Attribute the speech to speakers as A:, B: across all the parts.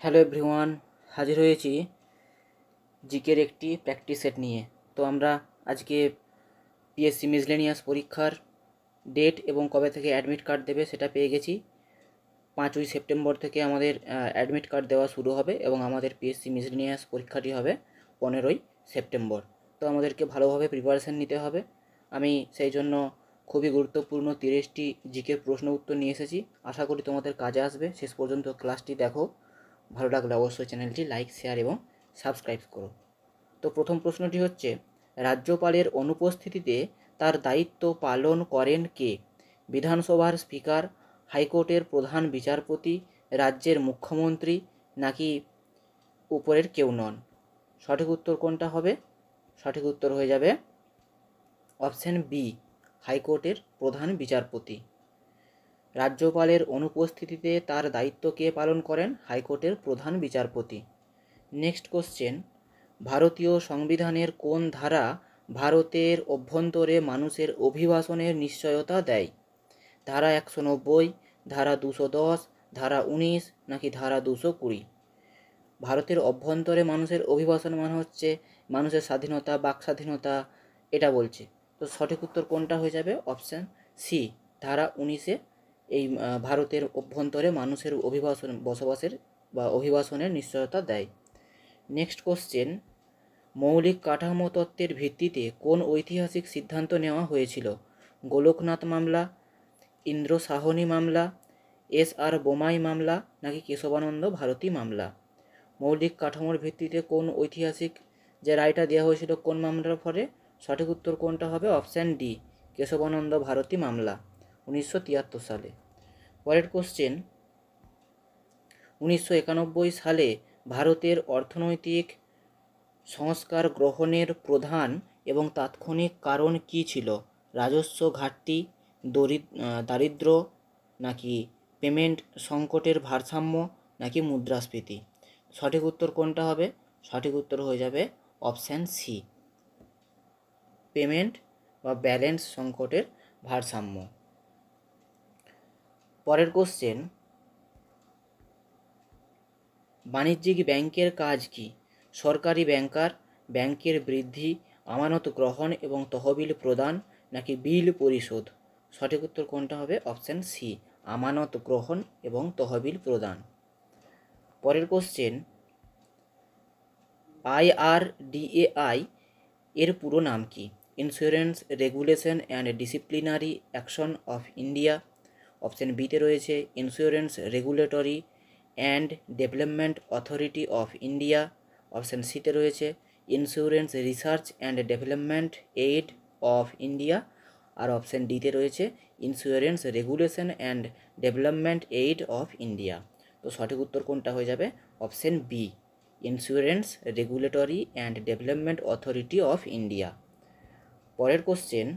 A: Hello everyone, হাজির হয়েছি জিকের একটি প্র্যাকটিস সেট নিয়ে। তো আমরা আজকে পিএসসি মিসলেনিয়াস পরীক্ষার ডেট এবং কবে থেকে অ্যাডমিট কার্ড দেবে সেটা পেয়ে গেছি। 5ই সেপ্টেম্বর থেকে আমাদের অ্যাডমিট কার্ড দেওয়া শুরু হবে এবং আমাদের পিএসসি মিসলেনিয়াস পরীক্ষাটি হবে 15ই সেপ্টেম্বর। তো আমাদেরকে ভালোভাবে প্রিপারেশান নিতে হবে। আমি সেই জন্য খুবই গুরুত্বপূর্ণ 30টি জিকের প্রশ্ন উত্তর নিয়ে এসেছি। আশা করি তোমাদের কাজে আসবে। শেষ পর্যন্ত ক্লাসটি দেখো। ভালো লাগলে অবশ্যই চ্যানেলটি লাইক, শেয়ার এবং সাবস্ক্রাইব করো। তো প্রথম প্রশ্নটি হচ্ছে, রাজ্যপালের অনুপস্থিতিতে তার দায়িত্ব পালন করেন কে? বিধানসভার স্পিকার, হাইকোর্টের প্রধান বিচারপতি, রাজ্যের মুখ্যমন্ত্রী, নাকি উপরের কেউ নন? সঠিক উত্তর কোনটা হবে? সঠিক উত্তর হয়ে যাবে অপশান বি, হাইকোর্টের প্রধান বিচারপতি। রাজ্যপালের অনুপস্থিতিতে তার দায়িত্ব কে পালন করেন? হাইকোর্টের প্রধান বিচারপতি। নেক্সট কোশ্চেন, ভারতীয় সংবিধানের কোন ধারা ভারতের অভ্যন্তরে মানুষের অভিবাসনের নিশ্চয়তা দেয়? ধারা 190, ধারা 210, ধারা 19, নাকি ধারা 220? ভারতের অভ্যন্তরে মানুষের অভিবাসন মানে হচ্ছে মানুষের স্বাধীনতা, বাক স্বাধীনতা, এটা বলছে। তো সঠিক উত্তর কোনটা হয়ে যাবে? অপশান সি, ধারা 19-এ এই ভারতের অভ্যন্তরে মানুষের বসবাসের বা অভিবাসনের নিশ্চয়তা দেয়। নেক্সট কোশ্চেন, মৌলিক কাঠামো তত্ত্বের ভিত্তিতে কোন ঐতিহাসিক সিদ্ধান্ত নেওয়া হয়েছিল? গোলকনাথ মামলা, ইন্দ্র সাহনী মামলা, এস.আর. বোমাই মামলা, নাকি কেশবানন্দ ভারতী মামলা? মৌলিক কাঠামোর ভিত্তিতে কোন ঐতিহাসিক যে রায়টা দেওয়া হয়েছিল কোন মামলার ফলে? সঠিক উত্তর কোনটা হবে? অপশান ডি, কেশবানন্দ ভারতী মামলা, 1973 সালে। পরের কোশ্চেন, 1991 সালে ভারতের অর্থনৈতিক সংস্কার গ্রহণের প্রধান এবং তাৎক্ষণিক কারণ কী ছিল? রাজস্ব ঘাটতি, দারিদ্র্য, নাকি পেমেন্ট সংকটের ভারসাম্য, নাকি মুদ্রাস্ফীতি? সঠিক উত্তর কোনটা হবে? সঠিক উত্তর হয়ে যাবে অপশান সি, পেমেন্ট বা ব্যালেন্স সংকটের ভারসাম্য। পরের কোশ্চেন, বাণিজ্যিক ব্যাংকের কাজ কি? সরকারি ব্যাংকার, ব্যাংকের বৃদ্ধি, আমানত গ্রহণ এবং তহবিল প্রদান, নাকি বিল পরিশোধ? সঠিক উত্তর কোনটা হবে? অপশান সি, আমানত গ্রহণ এবং তহবিল প্রদান। পরের কোশ্চেন, IRDAI এর পুরো নাম কি? Insurance regulation and disciplinary action of India. Option বিতে রয়েছে insurance regulatory and development authority of India. Option সিতে রয়েছে insurance research and development aid of India. আর অপশান ডিতে রয়েছে insurance regulation and development aid of India. তো সঠিক উত্তর কোনটা হয়ে যাবে? Option B, insurance regulatory and development authority of India. পরের কোশ্চেন,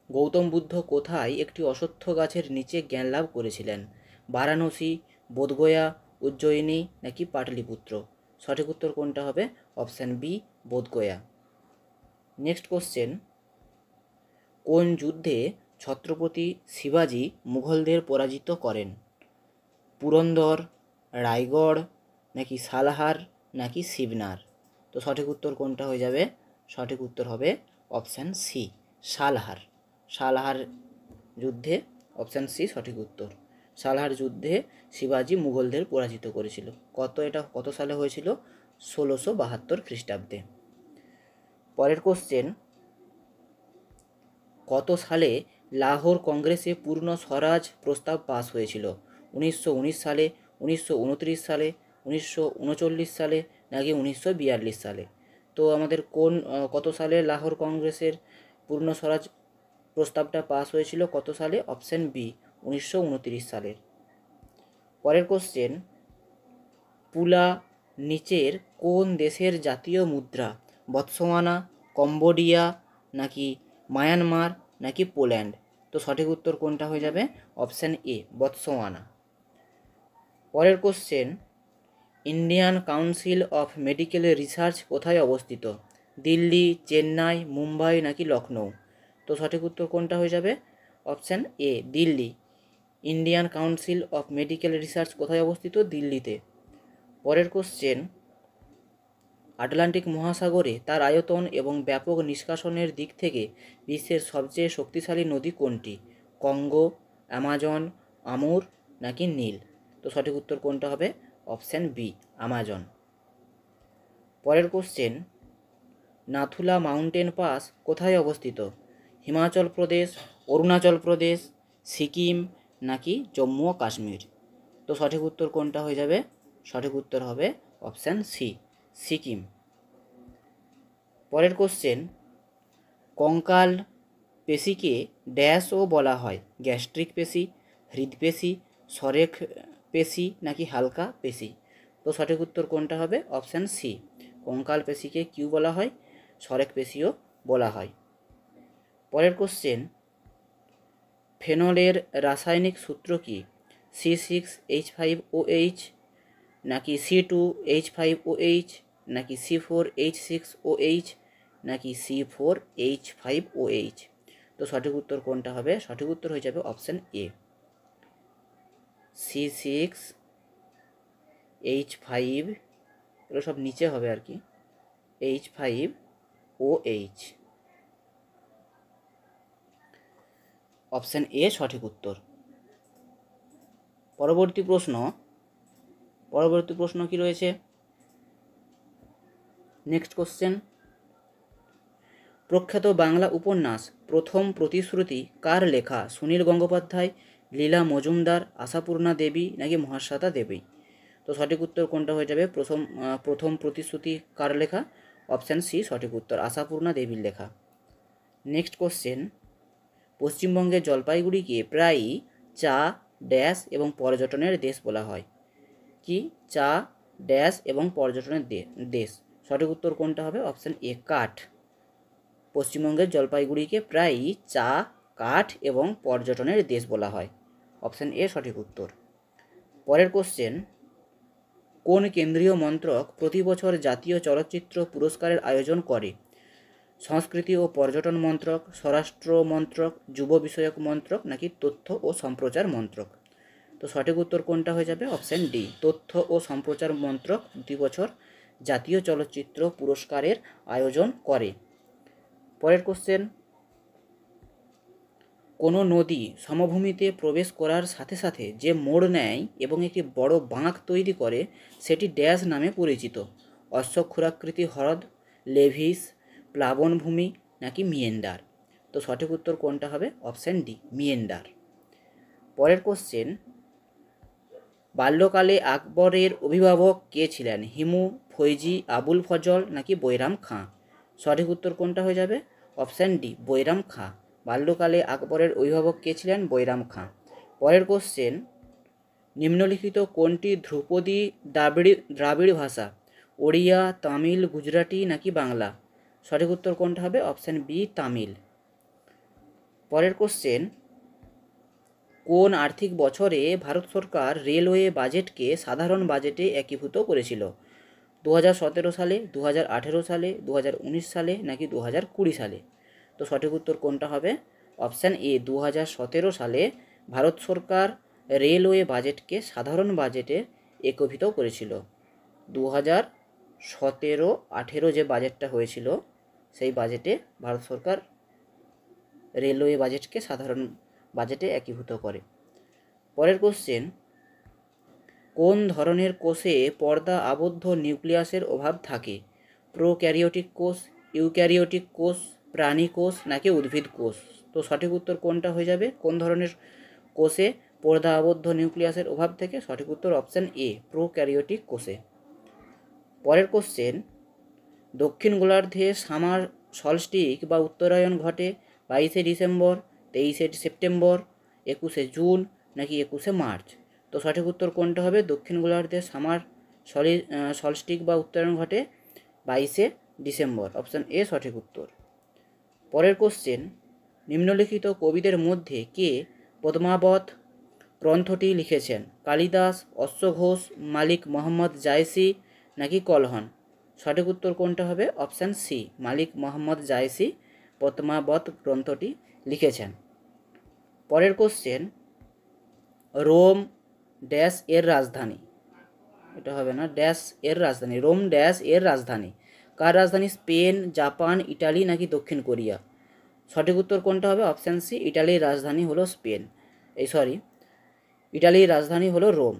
A: গৌতম বুদ্ধ কোথায় একটি অশ্বত্থ গাছের নিচে জ্ঞান লাভ করেছিলেন? বারাণসী, বোধগয়া, উজ্জয়িনী, নাকি পাটলিপুত্র? সঠিক উত্তর কোনটা হবে? Option B, Bodhgaya. Next question, কোন যুদ্ধে ছত্রপতি শিবাজি মুঘলদের পরাজিত করেন? পুরন্দর, রায়গড়, নাকি সালাহার, নাকি শিবনার? তো সঠিক উত্তর কোনটা হয়ে যাবে? সঠিক উত্তর হবে অপশান সি, সালাহার। সালাহার যুদ্ধে অপশান সি সঠিক উত্তর। সালাহার যুদ্ধে শিবাজি মুঘলদের পরাজিত করেছিল। কত সালে হয়েছিল? 1672 খ্রিস্টাব্দে। পরের কোশ্চেন, কত সালে লাহোর কংগ্রেসে পূর্ণ স্বরাজ প্রস্তাব পাস হয়েছিল? 1919 সালে, 1929 সালে, 1939 সালে, নাকি 1942 সালে? তো আমাদের কত সালে লাহোর কংগ্রেসের পূর্ণ স্বরাজ প্রস্তাবটা পাস হয়েছিল? কত সালে? অপশান বি, 1929 সালের। পরের কোশ্চেন, পুলা নিচের কোন দেশের জাতীয় মুদ্রা? বতসোয়ানা, কম্বোডিয়া, নাকি মায়ানমার, নাকি পোল্যান্ড? তো সঠিক উত্তর কোনটা হয়ে যাবে? Option A, Botswana. পরের question, Indian council of medical research কোথায় অবস্থিত? দিল্লি, চেন্নাই, মুম্বাই, নাকি লখনৌ? তো সঠিক উত্তর কোনটা হয়ে যাবে? Option A, Delhi. Indian council of medical research কোথায় অবস্থিত? দিল্লিতে। পরের কোশ্চেন, আটলান্টিক মহাসাগরে তার আয়তন এবং ব্যাপক নিষ্কাশনের দিক থেকে বিশ্বের সবচেয়ে শক্তিশালী নদী কোনটি? কঙ্গো, অ্যামাজন, আমুর নাকি নীল? তো সঠিক উত্তর কোনটা হবে? Option B, Amazon. পরের কোশ্চেন, নাথুলা মাউন্টেন পাস কোথায় অবস্থিত? হিমাচল প্রদেশ, অরুণাচল প্রদেশ, সিকিম নাকি জম্মু ও কাশ্মীর? তো সঠিক উত্তর কোনটা হয়ে যাবে? সঠিক উত্তর হবে অপশান সি, সিকিম। পরের কোশ্চেন, কঙ্কাল পেশিকে ড্যাশও বলা হয়? গ্যাস্ট্রিক পেশি, হৃদপেশি, সরেখ পেশি নাকি হালকা পেশি? তো সঠিক উত্তর কোনটা হবে? অপশান সি, কঙ্কাল পেশিকে কিউ বলা হয়, সরেখ পেশিও বলা হয়। পরের কোশ্চেন, ফেনলের রাসায়নিক সূত্র কি? C6H5OH নাকি C2H5OH নাকি C4H6OH নাকি C4H5OH? তো সঠিক উত্তর কোনটা হবে? সঠিক উত্তর হয়ে যাবে অপশান এ, C6H5, এগুলো সব নিচে হবে আর কি, H5OH। অপশান এ সঠিক উত্তর। পরবর্তী প্রশ্ন কি রয়েছে? নেক্সট কোশ্চেন, প্রখ্যাত বাংলা উপন্যাস প্রথম প্রতিশ্রুতি কার লেখা? সুনীল গঙ্গোপাধ্যায়, লীলা মজুমদার, আশাপূর্ণা দেবী নাকি মহাশ্বেতা দেবী? তো সঠিক উত্তর কোনটা হয়ে যাবে? প্রথম প্রতিশ্রুতি কার লেখা? অপশান সি সঠিক উত্তর, আশাপূর্ণা দেবীর লেখা। নেক্সট কোশ্চেন, পশ্চিমবঙ্গের জলপাইগুড়িকে প্রায়ই চা ড্যাশ এবং পর্যটনের দেশ বলা হয়। কি? চা ড্যাশ এবং পর্যটনের দেশ। সঠিক উত্তর কোনটা হবে? অপশান এ, কাঠ। পশ্চিমবঙ্গের জলপাইগুড়িকে প্রায়ই চা, কাঠ এবং পর্যটনের দেশ বলা হয়। অপশান এ সঠিক উত্তর। পরের কোশ্চেন, কোন কেন্দ্রীয় মন্ত্রক প্রতি বছর জাতীয় চলচ্চিত্র পুরস্কারের আয়োজন করে? সংস্কৃতি ও পর্যটন মন্ত্রক, স্বরাষ্ট্র মন্ত্রক, যুব বিষয়ক মন্ত্রক নাকি তথ্য ও সম্প্রচার মন্ত্রক? তো সঠিক উত্তর কোনটা হয়ে যাবে? অপশান ডি, তথ্য ও সম্প্রচার মন্ত্রক প্রতি বছর জাতীয় চলচ্চিত্র পুরস্কারের আয়োজন করে। পরের কোশ্চেন, কোনো নদী সমভূমিতে প্রবেশ করার সাথে সাথে যে মোড় নেয় এবং একটি বড় বাঁক তৈরি করে সেটি ড্যাশ নামে পরিচিত? অশ্বক্ষুরাকৃতি হ্রদ, লেভিস, প্লাবনভূমি নাকি মিয়েন্ডার? তো সঠিক উত্তর কোনটা হবে? Option D, meander. পরের কোশ্চেন, বাল্যকালে আকবরের অভিভাবক কে ছিলেন? হিমু, ফৈজি, আবুল ফজল নাকি বৈরাম খাঁ? সঠিক উত্তর কোনটা হয়ে যাবে? Option D, Bairam Khan. বাল্যকালে আকবরের অভিভাবক কে ছিলেন? বৈরাম খাঁ। পরের কোশ্চেন, নিম্নলিখিত কোনটি ধ্রুপদী দ্রাবিড় ভাষা? ওড়িয়া, তামিল, গুজরাটি নাকি বাংলা? সঠিক উত্তর কোনটা হবে? Option B, Tamil. পরের কোশ্চেন, কোন আর্থিক বছরে ভারত সরকার রেলওয়ে বাজেটকে সাধারণ বাজেটে একীভূত করেছিল? 2017 সালে, 2018 সালে, 2019 সালে নাকি 2020 সালে? তো সঠিক উত্তর কোনটা হবে? অপশান এ, 2017 সালে ভারত সরকার রেলওয়ে বাজেটকে সাধারণ বাজেটে একীভূত করেছিল। 2017-18 যে বাজেটটা হয়েছিল সেই বাজেটে ভারত সরকার রেলওয়ে বাজেটকে সাধারণ বাজেটে একীভূত করে। পরের কোশ্চেন, কোন ধরনের কোষে পর্দা আবদ্ধ নিউক্লিয়াসের অভাব থাকে? প্রোক্যারিওটিক কোষ, ইউক্যারিওটিক কোষ, প্রাণী কোষ নাকি উদ্ভিদ কোষ? তো সঠিক উত্তর কোনটা হয়ে যাবে? কোন ধরনের কোষে পর্দা আবদ্ধ নিউক্লিয়াসের অভাব থেকে? সঠিক উত্তর অপশান এ, প্রোক্যারিওটিক কোষে। পরের কোশ্চেন, দক্ষিণ গোলার্ধে সামার সলস্টিক বা উত্তরায়ণ ঘটে 22শে ডিসেম্বর, 23শে সেপ্টেম্বর, 21শে জুন নাকি 21শে মার্চ? তো সঠিক উত্তর কোনটা হবে? দক্ষিণ গোলার্ধে সামার সলস্টিক বা উত্তরায়ণ ঘটে 22শে ডিসেম্বর। অপশান এ সঠিক উত্তর। পরের কোশ্চেন, নিম্নলিখিত কবিদের মধ্যে কে পদ্মাবত গ্রন্থটি লিখেছেন? কালিদাস, অশ্বঘোষ, মালিক মোহাম্মদ জায়সি নাকি কলহন? সঠিক উত্তর কোনটা হবে? অপশান সি, মালিক মোহাম্মদ জায়সি পদ্মাবত গ্রন্থটি লিখেছেন। পরের কোশ্চেন, রোম ড্যাশ এর রাজধানী? এটা হবে না। ড্যাশ এর রাজধানী, রোম ড্যাশ এর রাজধানী। কার রাজধানী? স্পেন, জাপান, ইটালি নাকি দক্ষিণ কোরিয়া? সঠিক উত্তর কোনটা হবে? অপশান সি, ইটালির রাজধানী হলো স্পেন, ইটালির রাজধানী হলো রোম।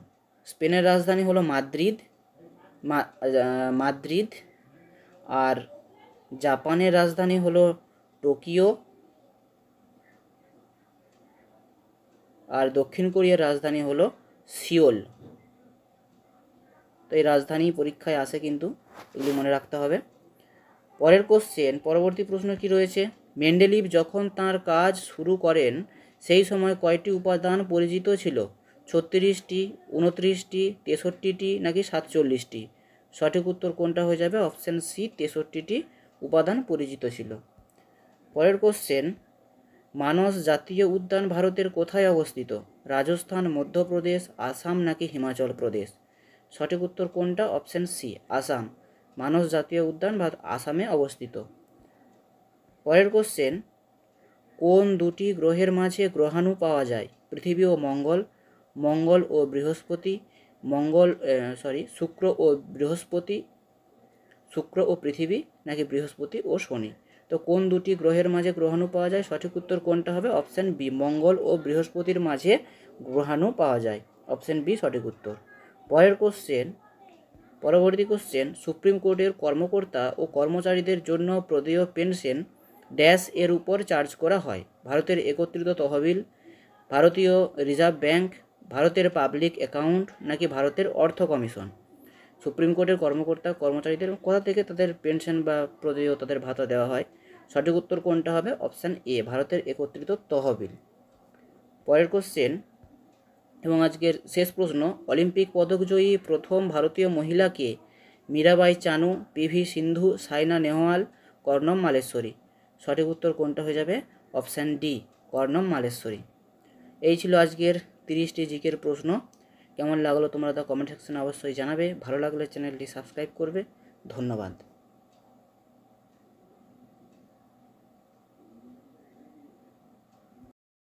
A: স্পেনের রাজধানী হলো মাদ্রিদ। আর জাপানের রাজধানী হলো টোকিও। আর দক্ষিণ কোরিয়ার রাজধানী হলো সিওল। তো এই রাজধানী পরীক্ষায় আসে কিন্তু, এগুলি মনে রাখতে হবে। পরের কোশ্চেন, পরবর্তী প্রশ্ন কি রয়েছে? মেন্ডেলিভ যখন তাঁর কাজ শুরু করেন সেই সময় কয়টি উপাদান পরিচিত ছিল? 36টি, 29টি, 63টি নাকি 47টি? সঠিক উত্তর কোনটা হয়ে যাবে? অপশান সি, 63টি উপাদান পরিচিত ছিল। পরের কোশ্চেন, মানস জাতীয় উদ্যান ভারতের কোথায় অবস্থিত? রাজস্থান, মধ্যপ্রদেশ, আসাম নাকি হিমাচল প্রদেশ? সঠিক উত্তর কোনটা? Option C, Assam. মানস জাতীয় উদ্যান আসামে অবস্থিত। পরের কোশ্চেন, কোন দুটি গ্রহের মাঝে গ্রহাণু পাওয়া যায়? পৃথিবী ও মঙ্গল, মঙ্গল ও বৃহস্পতি, শুক্র ও পৃথিবী নাকি বৃহস্পতি ও শনি? তো কোন দুটি গ্রহের মাঝে গ্রহাণু পাওয়া যায়? সঠিক উত্তর কোনটা হবে? অপশান বি, মঙ্গল ও বৃহস্পতির মাঝে গ্রহাণু পাওয়া যায়। অপশান বি সঠিক উত্তর। পরবর্তী কোশ্চেন, সুপ্রিম কোর্টের কর্মকর্তা ও কর্মচারীদের জন্য প্রদেয় পেনশন ড্যাশ এর উপর চার্জ করা হয়? ভারতের একত্রিত তহবিল, ভারতীয় রিজার্ভ ব্যাংক, ভারতের পাবলিক অ্যাকাউন্ট নাকি ভারতের অর্থ কমিশন? সুপ্রিম কোর্টের কর্মকর্তা কর্মচারীদের কোথা থেকে তাদের পেনশন বা প্রদেয় তাদের ভাতা দেওয়া হয়? সঠিক উত্তর কোনটা হবে? অপশান এ, ভারতের একত্রিত তহবিল। পরের কোশ্চেন এবং আজকের শেষ প্রশ্ন, অলিম্পিক পদকজয়ী প্রথম ভারতীয় মহিলা কে? মীরাবাই চানু, পিভি সিন্ধু, সাইনা নেহওয়াল, কর্ণম মালেশ্বরী? সঠিক উত্তর কোনটা হয়ে যাবে? Option D, Karnam Malleswari. এই ছিল আজকের 30টি জিকের প্রশ্ন। কেমন লাগলো তোমরা তা কমেন্ট সেকশনে অবশ্যই জানাবে। ভালো লাগলে চ্যানেলটি সাবস্ক্রাইব করবে। ধন্যবাদ।